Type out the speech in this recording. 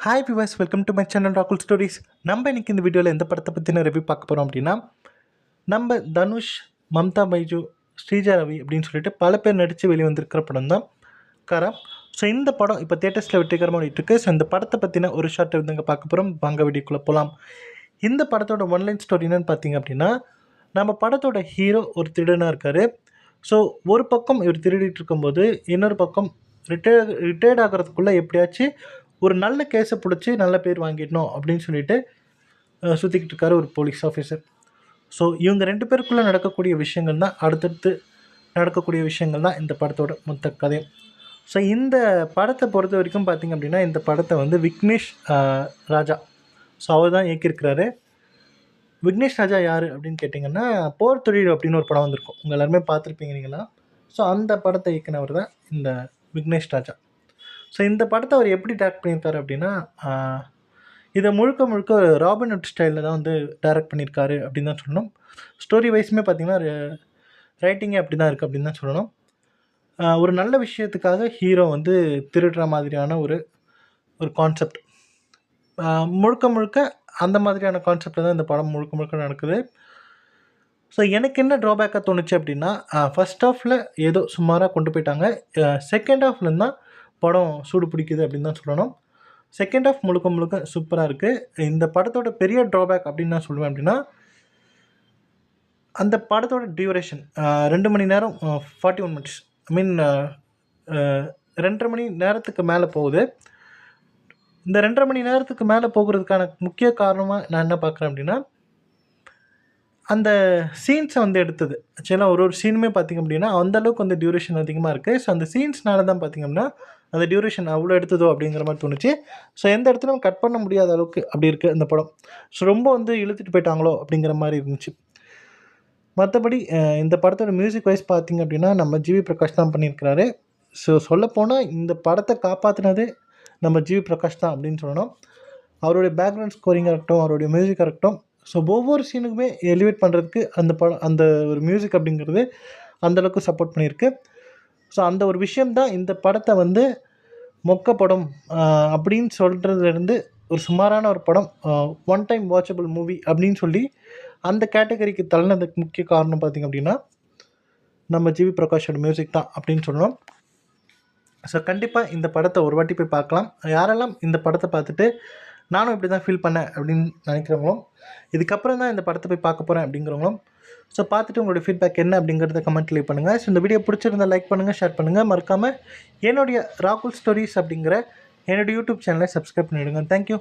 Hi Vilas, welcome to my channel ராகுல் stories. நம்ம இன்றைக்கி இந்த வீடியோவில் எந்த படத்தை பற்றின ரிவ்யூ பார்க்க போகிறோம் அப்படின்னா, நம்ம தனுஷ், மம்தா பைஜு, ஸ்ரீஜா ரவி அப்படின்னு சொல்லிட்டு பல பேர் நடித்து வெளியே வந்திருக்கிற படம் தான் கரம். ஸோ இந்த படம் இப்போ தியேட்டர்ஸில் வெற்றிகரமாக ஓடிட்டுருக்கு. ஸோ இந்த படத்தை பற்றின ஒரு ஷார்ட் இருந்தாங்க பார்க்க போகிறோம். வாங்க வீடியோக்குள்ளே போகலாம். இந்த படத்தோட ஒன்லைன் ஸ்டோரி என்னன்னு பார்த்தீங்க அப்படின்னா, நம்ம படத்தோட ஹீரோ ஒரு திருடனாக இருக்கார். ஸோ ஒரு பக்கம் இவர் திருடிட்டு இருக்கும்போது இன்னொரு பக்கம் ரிட்டையர்ட் ஆகிறதுக்குள்ளே எப்படியாச்சும் ஒரு நல்ல கேஸை பிடிச்சி நல்ல பேர் வாங்கிடணும் அப்படின்னு சொல்லிட்டு சுற்றிக்கிட்டு இருக்காரு ஒரு போலீஸ் ஆஃபீஸர். ஸோ இவங்க ரெண்டு பேருக்குள்ளே நடக்கக்கூடிய விஷயங்கள் தான் அடுத்தடுத்து நடக்கக்கூடிய விஷயங்கள் தான் இந்த படத்தோட மொத்த கதையும். ஸோ இந்த படத்தை பொறுத்த வரைக்கும் பார்த்திங்க அப்படின்னா, இந்த படத்தை வந்து விக்னேஷ் ராஜா, ஸோ அவர் தான் இயக்கியிருக்கிறாரு. விக்னேஷ் ராஜா யார் அப்படின்னு கேட்டிங்கன்னா, போர் தொழில் அப்படின்னு ஒரு படம் வந்திருக்கும், உங்கள் எல்லாருமே பார்த்துருப்பீங்க நீங்களா. ஸோ அந்த படத்தை இயக்குனவர் தான் இந்த விக்னேஷ் ராஜா. ஸோ இந்த படத்தை அவர் எப்படி டைரக்ட் பண்ணியிருக்காரு அப்படின்னா, இதை முழுக்க முழுக்க ராபின்ஹுட் ஸ்டைலில் தான் வந்து டைரக்ட் பண்ணியிருக்காரு அப்படின்னு தான் சொல்லணும். ஸ்டோரி வைஸுமே பார்த்திங்கன்னா ரைட்டிங்கே அப்படி தான் இருக்குது அப்படின்னு தான் சொல்லணும். ஒரு நல்ல விஷயத்துக்காக ஹீரோ வந்து திருடுற மாதிரியான ஒரு கான்செப்ட், முழுக்க முழுக்க அந்த மாதிரியான கான்செப்டில் தான் இந்த படம் முழுக்க முழுக்க நடக்குது. ஸோ எனக்கு என்ன ட்ராபேக்காக தோணுச்சு அப்படின்னா, ஃபஸ்ட் ஹாஃபில் ஏதோ சுமாராக கொண்டு போயிட்டாங்க. செகண்ட் ஹாஃப்லேருந்து தான் படம் சூடு பிடிக்குது அப்படின்னு தான் சொல்லணும். செகண்ட் ஹாஃப் முழுக்க முழுக்க சூப்பராக இருக்குது. இந்த படத்தோட பெரிய ட்ராபேக் அப்படின்னு நான் சொல்லுவேன் அப்படின்னா, அந்த படத்தோட டியூரேஷன் 2 மணி நேரம் 41 மினிட்ஸ், ஐ மீன் 2.5 மணி நேரத்துக்கு மேலே போகுது. இந்த 2.5 மணி நேரத்துக்கு மேலே போகிறதுக்கான முக்கிய காரணமாக நான் என்ன பார்க்குறேன் அப்படின்னா, அந்த சீன்ஸை வந்து எடுத்தது. ஆக்சுவலாக ஒரு சீனுமே பார்த்திங்க அப்படின்னா அந்தளவுக்கு வந்து டியூரேஷன் அதிகமாக இருக்குது. ஸோ அந்த சீன்ஸ்னால தான் பார்த்திங்க அப்படின்னா அந்த டியூரேஷன் அவ்வளோ எடுத்ததோ அப்படிங்கிற மாதிரி தோணுச்சு. ஸோ எந்த இடத்துலையும் கட் பண்ண முடியாத அளவுக்கு அப்படி இருக்குது அந்த படம். ஸோ ரொம்ப வந்து இழுத்துட்டு போயிட்டாங்களோ அப்படிங்கிற மாதிரி இருந்துச்சு. மற்றபடி இந்த படத்தோட மியூசிக் வைஸ் பார்த்திங்க அப்படின்னா நம்ம ஜிவி பிரகாஷ் தான் பண்ணியிருக்கிறாரு. ஸோ சொல்லப்போனால் இந்த படத்தை காப்பாற்றினது நம்ம ஜிவி பிரகாஷ் தான் அப்படின்னு சொல்லணும். அவருடைய பேக்ரவுண்ட் ஸ்கோரிங்காக இருக்கட்டும், அவருடைய மியூசிக்காக இருக்கட்டும், ஸோ ஒவ்வொரு சீனுக்குமே எலிவேட் பண்ணுறதுக்கு அந்த ஒரு மியூசிக் அப்படிங்கிறது அந்தளவுக்கு சப்போர்ட் பண்ணியிருக்கு. ஸோ அந்த ஒரு விஷயம்தான் இந்த படத்தை வந்து மொக்க படம் அப்படின்னு சொல்கிறதுலேருந்து ஒரு சுமாரான ஒரு படம், ஒன் டைம் வாட்சபிள் மூவி அப்படின்னு சொல்லி அந்த கேட்டகரிக்கு தள்ளினதுக்கு முக்கிய காரணம் பார்த்திங்க அப்படின்னா நம்ம ஜிவி பிரகாஷோட மியூசிக் தான் அப்படின்னு சொல்லணும். ஸோ கண்டிப்பாக இந்த படத்தை ஒரு வாட்டி போய் பார்க்கலாம். யாரெல்லாம் இந்த படத்தை பார்த்துட்டு நானும் இப்படி தான் ஃபீல் பண்ணேன் அப்படின்னு நினைக்கிறவங்களும், இதுக்கப்புறம் தான் இந்த படத்தை போய் பார்க்க போகிறேன் அப்படிங்கிறவங்களும், ஸோ பார்த்துட்டு உங்களுடைய ஃபீட்பேக் என்ன அப்படிங்கிறத கமெண்ட் லீவ் பண்ணுங்கள். ஸோ இந்த வீடியோ பிடிச்சிருந்தால் லைக் பண்ணுங்கள், ஷேர் பண்ணுங்கள். மறக்காமல் என்னுடைய ராகுல் ஸ்டோரிஸ் அப்படிங்கிற என்னுடைய யூடியூப் சேனலை சப்ஸ்கிரைப் பண்ணிவிடுங்க. தேங்க்யூ.